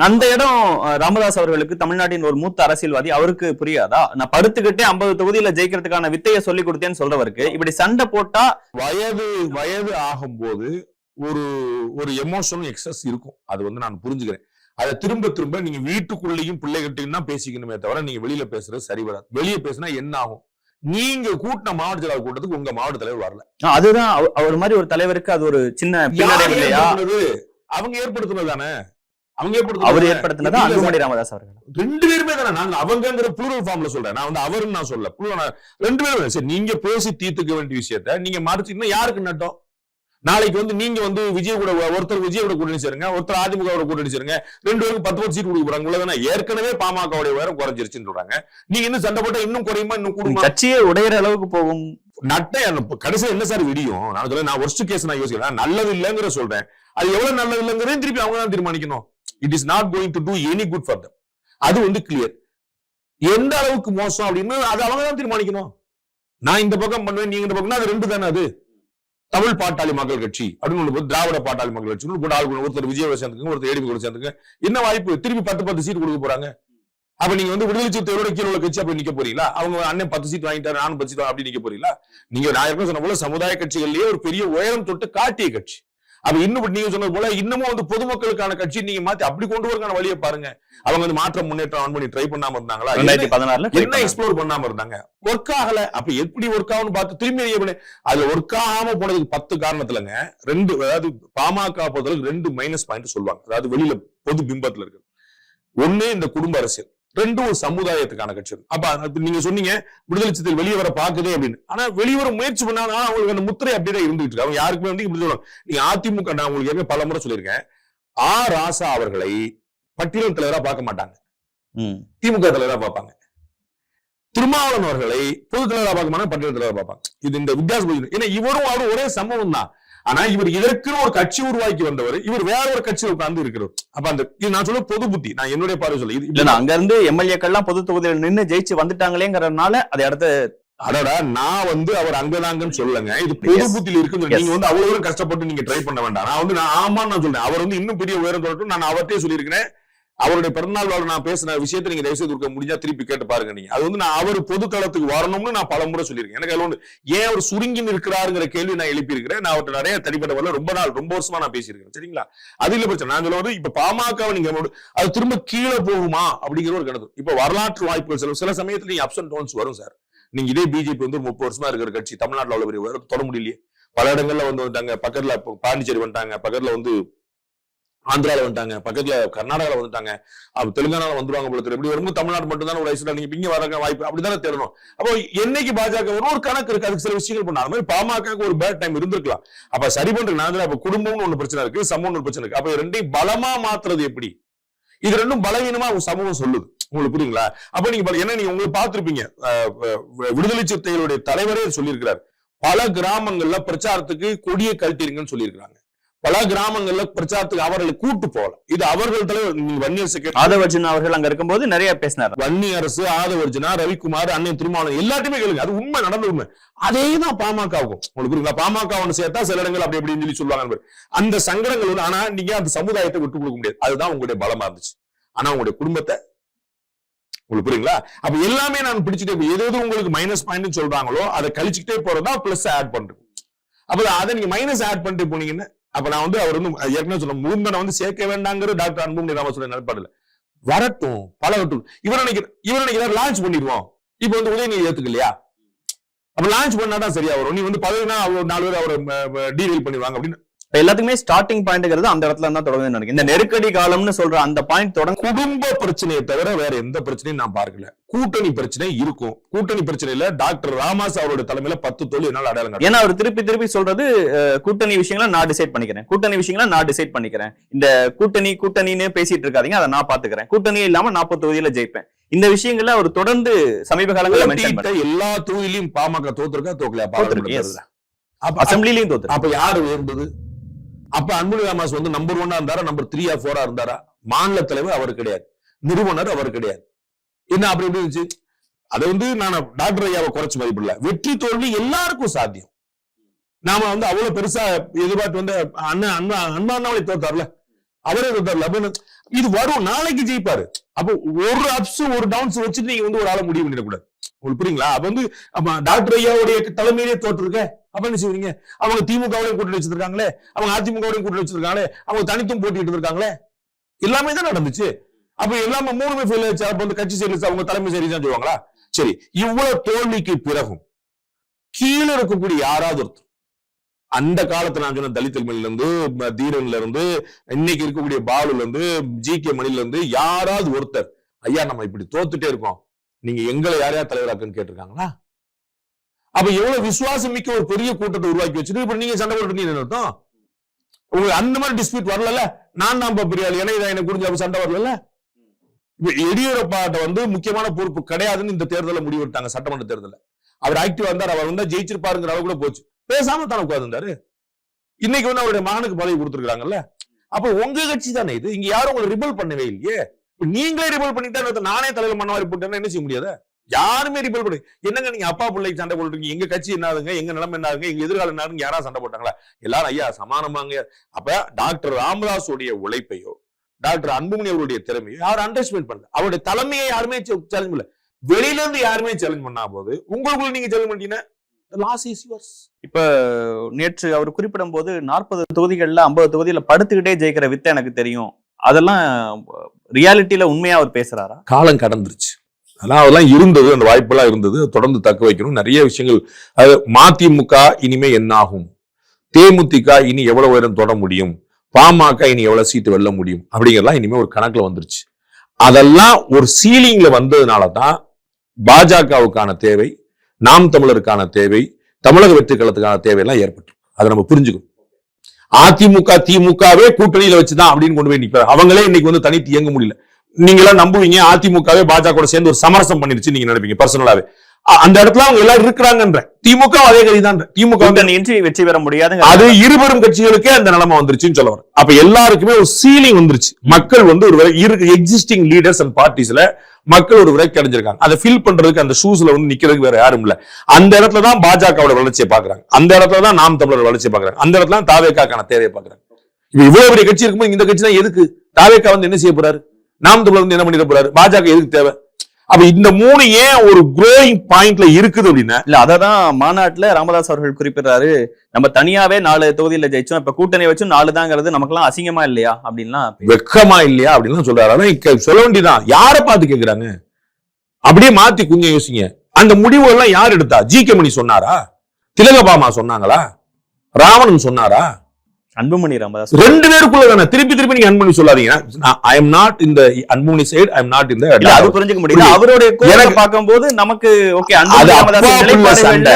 அந்த இடம் ராமதாஸ் அவர்களுக்கு தமிழ்நாட்டின் ஒரு மூத்த அரசியல்வாதி, அவருக்கு புரியாதா? நான் படுத்துக்கிட்டே 50 தொகுதியில ஜெயிக்கிறதுக்கான வித்தையை சொல்லி கொடுத்தேன்னு சொல்றவருக்கு இப்படி சண்டை போட்டா வயது ஆகும்போது ஒரு எமோஷனும் எக்ஸஸ் இருக்கும். அது வந்து நான் புரிஞ்சுக்கிறேன். அதை திரும்ப நீங்க வீட்டுக்குள்ளேயும் பிள்ளைகிட்டையும் தான் பேசிக்கணுமே தவிர நீங்க வெளியில பேசுறது சரி வராது. வெளியே பேசினா என்ன ஆகும்? நீங்க கூட்டின மாவட்ட தலைவர் கூட்டத்துக்கு உங்க மாவட்ட தலைவர் வரல. அதுதான் அவர் மாதிரி ஒரு தலைவருக்கு அது ஒரு சின்ன பின்னடைவு இல்லையா? அவங்க ஏற்படுத்தினது தானே. அவர் ஏற்படுத்தினது அன்புமணி ராமதாஸ் அவர்கள். 2 பேருமே தானே. நான் அவங்கிற ப்ளூரல் ஃபார்ம்ல சொல்றேன். நான் வந்து அவருன்னு நான் சொல்ல 2 பேரும். சரி, நீங்க பேசி தீர்த்துக்க வேண்டிய விஷயத்த நீங்க மறைச்சிங்கன்னா யாருக்கு நட்டம்? நாளைக்கு வந்து நீங்க வந்து விஜய் கூட விஜயோட கூட்டணி சேருங்க, ஒருத்தர் அதிமுக கூட்டணி சேருங்க, 2 பேருக்கு 10 சீட் கொடுக்க போறாங்க. உள்ளதானே ஏற்கனவே பாமகவுடைய உயரம் குறைஞ்சிருச்சுன்னு சொல்றாங்க. நீங்க இன்னும் சண்டை போட்டா இன்னும் குறையுமா? இன்னும் கூடுமா? கட்சியே உடையிற அளவுக்கு போகும். நட்டை கடைசியில் என்ன சார் விடியும்? நான் சொல்ல நான் ஒர்ஸ்ட் கேஸ் நான் யோசிக்கிறேன். நல்லது இல்லைங்கிற சொல்றேன். அது எவ்வளவு நல்லது இல்லைங்கிறதே திருப்பி அவங்க தான் தீர்மானிக்கணும். It is not going to do any good for them. அது வந்து கிளியர். எந்த அளவுக்கு மோசம் அப்படின்னு அது அவங்க தான் தீர்மானிக்கணும். நான் இந்த பக்கம் பண்ணுவேன், நீங்க இந்த பக்கம், அது 2 தானே. அது தமிழ் பாட்டாளி மக்கள் கட்சி அப்படின்னு திராவிட பாட்டாளி மக்கள் கட்சி ஒருத்தர் விஜயோட சேர்ந்துங்க, ஒருத்தர் ஏடிபி கூட சேர்ந்துங்க. என்ன வாய்ப்பு? திருப்பி 10 சீட் கொடுக்க போறாங்க. அப்ப நீங்க வந்து விடுதலை சிறுத்தைகளோட கீழே உள்ள கட்சி அப்படி நிக்க போறீங்களா? அவங்க அண்ணன் 10 சீட் வாங்கிட்டாரு, நானும் 10 சீட் அப்படி நிக்க போறீங்களா? நீங்க நான் ஏற்கனவே சொன்ன போல சமுதாய கட்சிகள்லயே ஒரு பெரிய உயரம் தொட்டு காட்டிய கட்சி. அப்ப இன்னும் நீங்க சொன்னது போல இன்னமும் வந்து பொதுமக்களுக்கான கட்சி நீங்க மாத்தி அப்படி கொண்டு வரக்கான வழியை பாருங்க. அவங்க வந்து மாற்றம் முன்னேற்றம் ஆன் பண்ணி ட்ரை பண்ணாம இருந்தாங்களா? 2016 என்ன எக்ஸ்ப்ளோர் பண்ணாம இருந்தாங்க? ஒர்க் ஆகல. அப்ப எப்படி ஒர்க் ஆகும்னு பார்த்து திரும்பி அதுல ஒர்க் ஆகாம போனதுக்கு 10 காரணத்துலங்க 2, அதாவது பாமக பொறுத்தளவுக்கு 2 மைனஸ் பாயிண்ட் சொல்லுவாங்க. அதாவது வெளியில பொது பிம்பத்துல இருக்கு. 1 இந்த குடும்ப அரசியல், 2 ஒரு சமுதாயத்துக்கான கட்சி. அப்ப நீங்க சொன்னீங்க விடுதலை சிறுத்தைகள் வெளியே வர பாக்குதே அப்படின்னு. ஆனா வெளிவர முயற்சி பண்ணாலும் அவங்களுக்கு அந்த முத்திரை அப்படியே இருந்துட்டு இருக்கு. அவங்க யாருக்குமே வந்து இப்படி சொல்லுவாங்க. நீங்க அதிமுக, நான் உங்களுக்கு ஏற்கனவே பல முறை சொல்லியிருக்கேன், ராசா அவர்களை பட்டியல் தலைவரா பார்க்க மாட்டாங்க, திமுக தலைவரா பார்ப்பாங்க. திருமாவளவன் அவர்களை பொது தலைவரா பார்க்க மாட்டாங்க, பட்டியல் தலைவரா பார்ப்பாங்க. இது இந்த வித்தியாசம். ஏன்னா இவரும் அவரும் ஒரே சம்பவம் தான். ஆனா இவர் இதற்குன்னு ஒரு கட்சி உருவாக்கி வந்தவர், இவர் வேற ஒரு கட்சியில் உட்கார்ந்து இருக்கிறவர். அப்ப அந்த நான் சொல்ல பொது புத்தி, நான் என்னுடைய பார்வை சொல்ல இது அங்க இருந்து எம்எல்ஏக்கள்லாம் பொது தொகுதியில் நின்று ஜெயிச்சு வந்துட்டாங்களேங்கிறதுனால அதை அடுத்த அதோட நான் வந்து அவர் அங்கதாங்கன்னு சொல்லுங்க. இது பொது புத்தியில இருக்கு. நீங்க வந்து அவ்வளவு கஷ்டப்பட்டு நீங்க ட்ரை பண்ண வேண்டாம். நான் ஆமான்னு நான் சொல்றேன். அவர் வந்து இன்னும் பெரிய உயரம் தொடட்டும். நான் அவர்கிட்டயே சொல்லியிருக்கிறேன். அவருடைய பிறந்தநாள் வாழ் நான் பேசின விஷயத்தை நீங்க தயவு செய்து முடிஞ்சா திருப்பி கேட்டு பாருங்க. நீங்க அது வந்து நான் அவர் பொது களத்துக்கு வரணும்னு நான் பல முறை சொல்லியிருக்கேன். எனக்கு அதுல ஒண்ணு ஏன் அவர் சுருங்கி இருக்கிறாருங்கிற கேள்வி நான் எழுப்பி இருக்கிறேன். நான் அவர்கிட்ட நிறைய தனிப்பட்ட வரல ரொம்ப வருஷமா நான் பேசியிருக்கேன். சரிங்களா? அது இல்ல பிரச்சனை. நான் சொல்லுவது இப்ப பாமக நீங்க அது திரும்ப கீழே போகுமா அப்படிங்கிற ஒரு கணக்கு. இப்ப வரலாற்று வாய்ப்புகள் சில சமயத்துல நீங்க அப்ஸ் அண்ட் டவுன்ஸ் வரும் சார். நீங்க இதே பிஜேபி வந்து 30 வருஷமா இருக்கிற கட்சி, தமிழ்நாட்டில் அவ்வளவு பெரிய தொட முடியலையே. பல இடங்கள்ல வந்து வந்துட்டாங்க, பக்கத்துல பாண்டிச்சேரி வந்துட்டாங்க, பக்கத்துல வந்து ஆந்திரால வந்துட்டாங்க, பக்கத்துல கர்நாடகால வந்துட்டாங்க, தெலுங்கானால வந்துருவாங்க போல. எப்படி வரும்போது தமிழ்நாடு மட்டும் தான் ஒரு வயசுல நீங்க இங்க வர வாய்ப்பு அப்படித்தானே தேடணும். அப்போ என்னைக்கு பாஜக வரும் ஒரு கணக்கு இருக்கு. அதுக்கு சில விஷயங்கள் பண்ண அது மாதிரி பாமக ஒரு பேட் டைம் இருந்திருக்கலாம். அப்ப சரி பண்றது நான் அப்ப குடும்பம்னு ஒண்ணு பிரச்சனை இருக்கு, சமூகம் ஒரு பிரச்சனை இருக்கு. அப்ப ரெண்டையும் பலமா மாத்துறது எப்படி? இது ரெண்டும் பலவீனமா சமூகம் சொல்லுது. உங்களுக்கு புரியுங்களா? அப்ப நீங்க என்ன நீங்க உங்களுக்கு பார்த்திருப்பீங்க, விடுதலை சிறுத்தைகளுடைய தலைவரே சொல்லியிருக்கிறார், பல கிராமங்கள்ல பிரச்சாரத்துக்கு கொடியை கழட்டிருங்கன்னு சொல்லியிருக்கிறாங்க. பல கிராமங்கள்ல பிரச்சாரத்துக்கு அவர்களை கூட்டு போகல. இது அவர்கள் தலைவர் வன்னியரசு ஆதவர்ஜுனா அவர்கள் அங்க இருக்கும்போது நிறைய பேசினார். வன்னியரசு, ஆதவர்ஜுனா, ரவிக்குமார், அண்ணன் திருமாவளவன் எல்லாத்தையுமே கேளுங்க. அது உண்மை, நடந்த உண்மை. அதேதான் பாமகவுக்கும். உங்களுக்கு புரியுங்களா? பாமக ஒண்ணு சேர்த்தா சில இடங்கள் அப்படி அப்படின்னு சொல்லி சொல்லுவாங்க. அந்த சங்கடங்கள் வந்து, ஆனா நீங்க அந்த சமுதாயத்தை விட்டு கொடுக்க முடியாது. அதுதான் உங்களுடைய பலமா இருந்துச்சு. ஆனா உங்களுடைய குடும்பத்தை, உங்களுக்கு புரியுங்களா? அப்ப எல்லாமே நான் பிடிச்சிட்டே எது உங்களுக்கு மைனஸ் பாயிண்ட் சொல்றாங்களோ அதை கழிச்சுக்கிட்டே போறதா பிளஸ் ஆட் பண்றது. அப்ப அதை நீங்க மைனஸ் ஆட் பண்ணிட்டு போனீங்கன்னா, அப்ப நான் வந்து அவர் வந்து ஏற்கனவே சொல்ல மூர்மனை வந்து சேர்க்க வேண்டாங்கிற டாக்டர் அன்புமணி ராமதாஸ் நிலைப்பாடுல வரட்டும், பழகட்டும். இவர் நினைக்கிறார் லான்ச் பண்ணிடுவோம். இப்ப வந்து உதயநிதி ஏத்துக்கலையா? அப்ப லான்ச் பண்ணாதான் சரியா வரும். நீ வந்து பதவினா 4 பேர் அவரை டீல் பண்ணிடுவாங்க அப்படின்னு எல்லாத்துக்குமே ஸ்டார்டிங் பாயிண்ட்ங்கிறது அந்த இடத்துல தான் தொடங்குது நினைக்கிறேன். இந்த நெருக்கடி காலம்னு சொல்ற அந்த பாயிண்ட் தொடங்க குடும்ப பிரச்சனையை தவிர வேற எந்த பிரச்சனையும் நான் பார்க்கல. கூட்டணி பிரச்சனை இருக்கும். கூட்டணி பிரச்சனையில டாக்டர் ராமாஸ் அவரோட தலைமையில 10 தோல்வி என்னால் அடையாளம். ஏன்னா அவர் திருப்பி சொல்றது கூட்டணி விஷயங்களை நான் டிசைட் பண்ணிக்கிறேன், கூட்டணி விஷயங்களை நான் டிசைட் பண்ணிக்கிறேன், இந்த கூட்டணின்னு பேசிட்டு இருக்காதீங்க, அதை நான் பாத்துக்கிறேன், கூட்டணி இல்லாம 40 தொகுதியில ஜெயிப்பேன். இந்த விஷயங்கள்ல அவர் தொடர்ந்து சமீப காலங்களில் எல்லா தொகுதியிலும் பாமக தோத்துருக்கா, தோக்கலையா? அசம்பிளிலையும் தோத்து. அப்ப யாரு உயர்ந்தது? அப்ப அன்புமணி ராமதாஸ் வந்து நம்பர் 1 இருந்தாரா, நம்பர் 3 or 4 இருந்தாரா? மாநில தலைவர் அவர் கிடையாது, நிறுவனர் அவர் கிடையாது. என்ன அப்படி எப்படி இருந்துச்சு? அதை வந்து நான் டாக்டர் ஐயாவை குறைச்சு மதிப்பிடல. வெற்றி தோல்வி எல்லாருக்கும் சாத்தியம். நாம வந்து அவ்வளவு பெருசா எதிர்பார்த்து வந்து அண்ணாமலை தோத்தார்ல, அவரே தோத்தார்ல. இது வரும், நாளைக்கு ஜெயிப்பாரு. அப்போ ஒரு அப்ஸ் ஒரு டவுன்ஸ் வச்சுட்டு நீங்க வந்து ஒரு ஆளை முடிவு பண்ணிடக்கூடாது. உங்களுக்கு புரியுங்களா? அப்ப வந்து டாக்டர் ஐயாவுடைய தலைமையிலே தோற்றுருக்க. அப்ப என்ன செய்வீங்க? அவங்க திமுகவையும் கூட்டணி வச்சிருக்காங்களே, அவங்க அதிமுகவையும் கூட்டணி வச்சிருக்காங்களே, அவங்க தனித்தும் போட்டிட்டு இருக்காங்களே, எல்லாமே தான் நடந்துச்சு. அப்ப எல்லாமே 3 ஃபெயில் ஆச்சு. அப்ப வந்து கட்சி சரி, அவங்க தலைமை சரி தான் சொல்லுவாங்களா? சரி, இவ்வளவு தோல்விக்கு பிறகும் கீழே இருக்கக்கூடிய யாராவது ஒருத்தர், அந்த காலத்துல நான் சொன்ன தலித் மணில இருந்து, தீரன்ல இருந்து, இன்னைக்கு இருக்கக்கூடிய பாலுல இருந்து, ஜி.கே. மணில இருந்து யாராவது ஒருத்தர், ஐயா நம்ம இப்படி தோத்துட்டே இருக்கோம், நீங்க எங்களை யாரையா தலைவராக்குன்னு கேட்டிருக்காங்களா? அப்ப எவ்வளவு விசுவாசம் மிக்க ஒரு பெரிய கூட்டத்தை உருவாக்கி வச்சுட்டு இப்ப நீங்க சண்டை போட்டு அர்த்தம்? உங்களுக்கு அந்த மாதிரி டிஸ்பியூட் வரல. நான் பெரிய ஆள், எனக்கு குறிஞ்ச சண்டை வரல. இப்ப எடியூரப்பாட்ட வந்து முக்கியமான பொறுப்பு கிடையாதுன்னு இந்த தேர்தலில் முடிவெடுத்தாங்க, சட்டமன்ற தேர்தலில். அவர் ஆக்டிவா இருந்தார், அவர் வந்து ஜெயிச்சிருப்பாருங்கிற அளவு கூட போச்சு. பேசாம தானே உட்கார்ந்தாரு. இன்னைக்கு வந்து அவருடைய மகனுக்கு பதவி கொடுத்துருக்காங்கல்ல. அப்ப உங்க கட்சி தானே இது. இங்க யாரும் உங்களை ரிபல் பண்ணவே இல்லையே. நீங்களே ரிபல் பண்ணிட்டா நானே தலையில மண்ண மாதிரி போட்டேன்னா என்ன செய்ய முடியாது? யாருமே ரிபல் பண்ணி என்னங்க நீங்க அப்பா பிள்ளைக்கு சண்டை போட்டுருக்கீங்க, எங்க கட்சி என்னாதுங்க, எங்க நிலைமை என்னாதுங்க, எங்க எதிர்காலம் என்னாதுங்க, யாரா சண்டை போட்டாங்களா? எல்லாரும் ஐயா சமானமாங்க. அப்ப டாக்டர் ராமதாஸ் உடைய உழைப்பையோ, டாக்டர் அன்புமணி அவருடைய திறமையை யாரும் அண்டர்ஸ்டாண்ட் பண்ணல. அவருடைய தலைமையை யாருமே சேலஞ்ச் பண்ணல. வெளியில இருந்து யாருமே சேலஞ்ச் பண்ணா போது உங்களுக்குள்ள நீங்க சேலஞ்ச் பண்ணிட்டீங்கன்னா லாஸ் இஸ் யுவர்ஸ். இப்ப நேற்று அவர் குறிப்பிடும் போது 40 தொகுதிகள்ல 50 தொகுதியில படுத்துக்கிட்டே ஜெயிக்கிற வித்தை எனக்கு தெரியும், அதெல்லாம் ரியாலிட்டியில உண்மையா அவர் பேசுறாரா? காலம் கடந்துருச்சு. அதெல்லாம் இருந்தது, அந்த வாய்ப்பெல்லாம் இருந்தது, தொடர்ந்து தக்க வைக்கணும். நிறைய விஷயங்கள். அது மதிமுக இனிமே என்ன ஆகும், தேமுதிக இனி எவ்வளவு உயரம் தொட முடியும், பாமக இனி எவ்வளவு சீட்டு வெல்ல முடியும் அப்படிங்கறதெல்லாம் இனிமே ஒரு கணக்குல வந்துருச்சு. அதெல்லாம் ஒரு சீலிங்ல வந்ததுனாலதான் பாஜகவுக்கான தேவை, நாம் தமிழருக்கான தேவை, தமிழக வெற்றி கழகத்துக்கான தேவையெல்லாம் ஏற்பட்டு அதை நம்ம புரிஞ்சுக்கணும். அதிமுக திமுகவே கூட்டணியில வச்சுதான் அப்படின்னு கொண்டு போய் நிற்கிறார். அவங்களே இன்னைக்கு வந்து தனித்து இயங்க முடியல. நீங்க எல்லாம் நம்புவீங்க அதிமுகவே பாஜக கூட சேர்ந்து ஒரு சமரசம் பண்ணிருச்சு நீங்க நினைப்பீங்க பர்சனலாவே. அந்த இடத்துல அவங்க எல்லாரும் இருக்கிறாங்க. திமுக அதே கதிதான். திமுக வெற்றி பெற முடியாது. அது இருவரும் கட்சிகளுக்கே அந்த நிலைமை வந்துருச்சுன்னு சொல்ல வர. அப்ப எல்லாருக்குமே ஒரு சீலிங் வந்துருச்சு. மக்கள் வந்து ஒரு எக்ஸிஸ்டிங் லீடர்ஸ் அண்ட் பார்ட்டிஸ்ல மக்கள் ஒரு விரைக்கு அடைஞ்சிருக்காங்க. அதை ஃபில் பண்றதுக்கு அந்த ஷூஸ்ல வந்து நிக்கிறதுக்கு வேற யாரும் இல்ல. அந்த இடத்துல தான் பாஜகவோட வளர்ச்சியை பாக்குறாங்க, அந்த இடத்துல தான் நாம் தமிழர் வளர்ச்சியை பாக்குறாங்க, அந்த இடத்துல தான் தாவேக்கான தேவையை பாக்குறாங்க. இப்ப இவ்வளவு பெரிய கட்சி இருக்கும்போது இந்த கட்சி தான் எதுக்கு? தாவேக்கா வந்து என்ன செய்ய போறாரு, நாம் தமிழர் வந்து என்ன பண்ணிட போறாரு, பாஜக எதுக்கு தேவை? அப்ப இந்த 3 ஏன் ஒரு growing பாயிண்ட்ல இருக்குது அப்படின்னா, இல்ல அததான் மாநாட்டுல ராமதாஸ் அவர்கள் குறிப்பிடுறாரு. நம்ம தனியாவே 4 தொகுதியில ஜெயிச்சோம், இப்ப கூட்டணி வச்சு 4 தாங்கிறது நமக்கு எல்லாம் அசிங்கமா இல்லையா அப்படின்லாம், வெக்கமா இல்லையா அப்படின்னு சொல்றாரு. அதான் சொல்ல வேண்டியதான். யாரை பார்த்து கேட்கிறாங்க? அப்படியே மாத்தி கொஞ்சம் யோசிங்க. அந்த முடிவு எல்லாம் யார் எடுத்தா? ஜி.கே. மணி சொன்னாரா? திலகபாமா சொன்னாங்களா? ராவணன் சொன்னாரா? அன்புமணி ராமதாஸ் 2 பேருக்குள்ள தானே. திருப்பி நீங்க அன்புமணி சொல்லாதீங்க. I am not in the Anbumani side, I am not in the. அது புரிஞ்சுக்க முடியல. அவருடைய கோணத்தை பார்க்கும்போது நமக்கு ஓகே, அன்புமணி ராமதாஸ் சண்டை,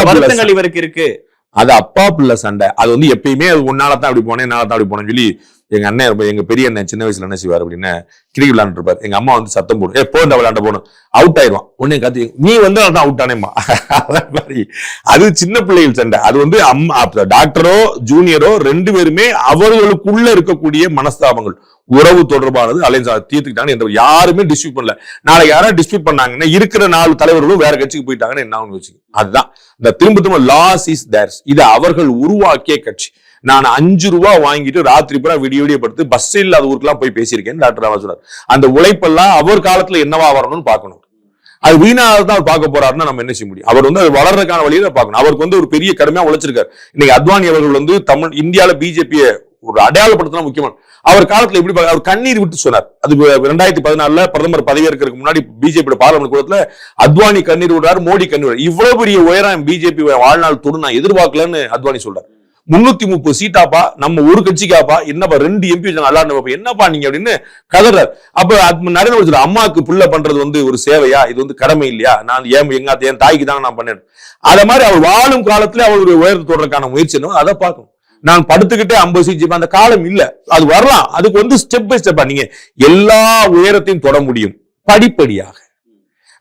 வருத்தங்கள் இவருக்கு இருக்கு. அது அப்பா பிள்ளை சண்டை. அது வந்து எப்பயுமே அது உன்னாலதான் அப்படி போனேன், என்னால தான் அப்படி போனேன்னு சொல்லி எங்க அண்ணன், எங்க பெரிய அண்ணன் சின்ன வயசுல என்ன செய்வார் அப்படின்னா, கிரிக்கெட் விளையாண்டு இருப்பாரு. எங்க அம்மா வந்து சத்தம் போடும், போ இந்த விளையாண்ட போகணும், அவுட் ஆயிடுவான். உடனே கத்தி, நீ வந்து அதான் அவுட் ஆனேம்மா. அது சின்ன பிள்ளைகள் சண்டை. அது வந்து அம்மா டாக்டரோ ஜூனியரோ 2 பேருமே அவர்களுக்குள்ள இருக்கக்கூடிய மனஸ்தாபங்கள், உறவு தொடர்பானது அலைன்ஸ் தீர்த்துக்கிட்டாங்க. யாருமே டிஸ்பியூட் பண்ணல. நாளைக்கு யாராவது டிஸ்பியூட் பண்ணாங்கன்னா இருக்கிற 4 தலைவர்களும் வேற கட்சிக்கு போயிட்டாங்கன்னு என்ன ஆகும்னு வச்சுக்கோங்க. அதுதான் இந்த திரும்ப லாஸ் இஸ் தேர்ஸ். இது அவர்கள் உருவாக்கிய கட்சி. நான் 5 ரூபாய் வாங்கிட்டு ராத்திரி பூரா விடிய படுத்து பஸ் இல்லாத ஊருக்குலாம் போய் பேசியிருக்கேன் டாக்டர் ராமதாஸ் சொன்னார். அந்த உழைப்பெல்லாம் அவர் காலத்துல என்னவா வரணும்னு பார்க்கணும். அது வீணாதான் அவர் பார்க்க போறாருன்னா நம்ம என்ன செய்ய முடியும்? அவர் வந்து அது வளர்றதுக்கான வழியில பார்க்கணும். அவருக்கு வந்து ஒரு பெரிய கடமையா உழைச்சிருக்காரு. இன்னைக்கு அத்வானி அவர்கள் வந்து இந்தியாவில பிஜேபியை ஒரு அடையாளப்படுத்தினா முக்கியமான. அவர் காலத்துல எப்படி அவர் கண்ணீர் விட்டு சொன்னார். அது 2014 பிரதமர் பதவியேற்கிறதுக்கு முன்னாடி பிஜேபி பார்லிமெண்ட் கூடத்துல அத்வானி கண்ணீர் விடுறாரு, மோடி கண்ணீர். இவ்வளவு பெரிய உயரம் பிஜேபி வாழ்நாள் தொடு நான் எதிர்பார்க்கலன்னு அத்வானி சொல்றாரு. 330 சீட்டாப்பா, நம்ம ஒரு கட்சிக்காப்பா, என்னப்பா 2 எம்பி என்னப்பா நீங்க அப்படின்னு கதறார். அப்ப நரேந்திர மோடி அம்மாவுக்கு புள்ள பண்றது வந்து ஒரு சேவையா, இது வந்து கடமை இல்லையா, நான் என் தாய்க்கு தானே நான் பண்ணேன். அத மாதிரி அவர் வாழும் காலத்துல அவருடைய உயரத்தை தொடர்றதுக்கான முயற்சி என்ன அதை பார்க்கணும். நான் படுத்துக்கிட்டே 50 சீட் அந்த காலம் இல்ல, அது வரலாம். அதுக்கு வந்து ஸ்டெப் பை ஸ்டெப்பா நீங்க எல்லா உயரத்தையும் தொட முடியும் படிப்படியாக.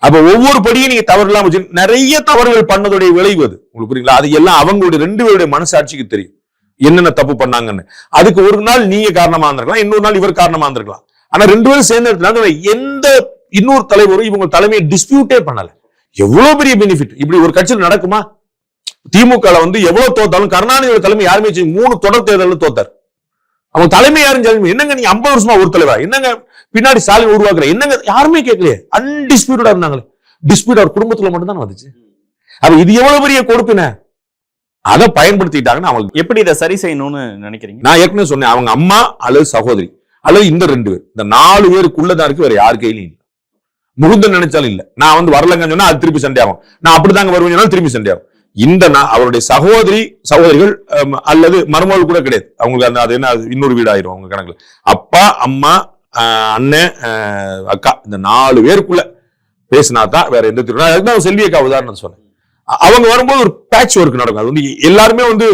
அப்ப ஒவ்வொரு படியும் நீங்க தவறு இல்லாம நிறைய தவறுகள் பண்ணதுடைய விளைவு அது உங்களுக்கு புரியுங்களா? அது எல்லாம் அவங்களுடைய 2 பேருடைய மனசாட்சிக்கு தெரியும் என்னென்ன தப்பு பண்ணாங்கன்னு. அதுக்கு ஒரு நாள் நீங்க காரணமா இருந்திருக்கலாம், இன்னொரு நாள் இவர் காரணமா இருந்திருக்கலாம். ஆனா 2 பேரும் சேர்ந்து எந்த இன்னொரு தலைவரும் இவங்க தலைமையை டிஸ்பியூட்டே பண்ணல. எவ்வளவு பெரிய பெனிஃபிட் இப்படி ஒரு கட்சியில் நடக்குமா? திமுக வந்து எவ்வளவு தோத்தாலும் கருணாநிதியோட தலைமை யாருமே 3 தொடர் தேர்தலில் தோத்தார். அவங்க தலைமை யாரும் என்னங்க நீங்க 50 வருஷமா ஒரு தலைவரா, என்னங்க பின்னாடி ஸ்டாலின் உருவாக்குற, என்னங்க யாருமே கேட்கலையே. அன்டிஸ்பியூட்டடா இருந்தாங்களே. டிஸ்பியூட் அவர் குடும்பத்துல மட்டும் தான் வந்துச்சு. அப்ப இது எவ்வளவு பெரிய கொடுப்பின அதை பயன்படுத்திட்டாங்கன்னு அவங்களுக்கு எப்படி இதை சரி செய்யணும்னு நினைக்கிறீங்க? நான் ஏற்கனவே சொன்னேன், அவங்க அம்மா அல்லது சகோதரி அல்லது இந்த 2 பேர், இந்த 4 பேருக்குள்ளதான் இருக்கு, வேற யார் கையிலும் இல்லை. முகுந்தன் நினைச்சாலும் இல்ல. நான் வந்து வரலங்கன்னு சொன்னா அது திருப்பி சண்டை ஆகும். நான் அப்படிதாங்க வருவேன் திருப்பி சண்டை ஆகும். இந்த அவருடைய சகோதரிகள் அல்லது மருமகள் கூட கிடையாது அவங்களுக்கு. அந்த அது என்ன இன்னொரு வீடு ஆயிரும் அவங்க கணக்குல. அப்பா அம்மா அண்ணன் அக்கா இந்த 4 பேருக்குள்ள பேசினாதான் வேற எந்த திருவிழா. செல்வி அக்கா உதாரணம் சொன்னேன். அவங்க வரும்போது ஒரு பேட்ச் ஒர்க் நடக்கும். அது வந்து எல்லாருமே வந்து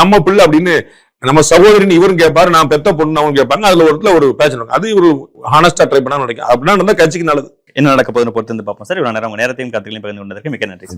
நம்ம பிள்ளை அப்படின்னு நம்ம சகோதரின்னு இவரும் கேட்பாரு, நான் பெத்த பொண்ணு அவங்க கேட்பாங்க. அதுல ஒரு பேட்ச் நடக்கும். அது ஒரு ஹானஸ்டா ட்ரை பண்ணா நினைக்கிறேன். அப்படின்னா கட்சிக்கு நல்லது. என்ன நடக்க போகுதுன்னு பொறுத்து பார்ப்போம் சார். இவ்வளவு நேரம் உங்க நேரத்தையும் கருத்துக்களையும் பகிர்ந்து கொண்டதற்கு மிக்க நன்றி.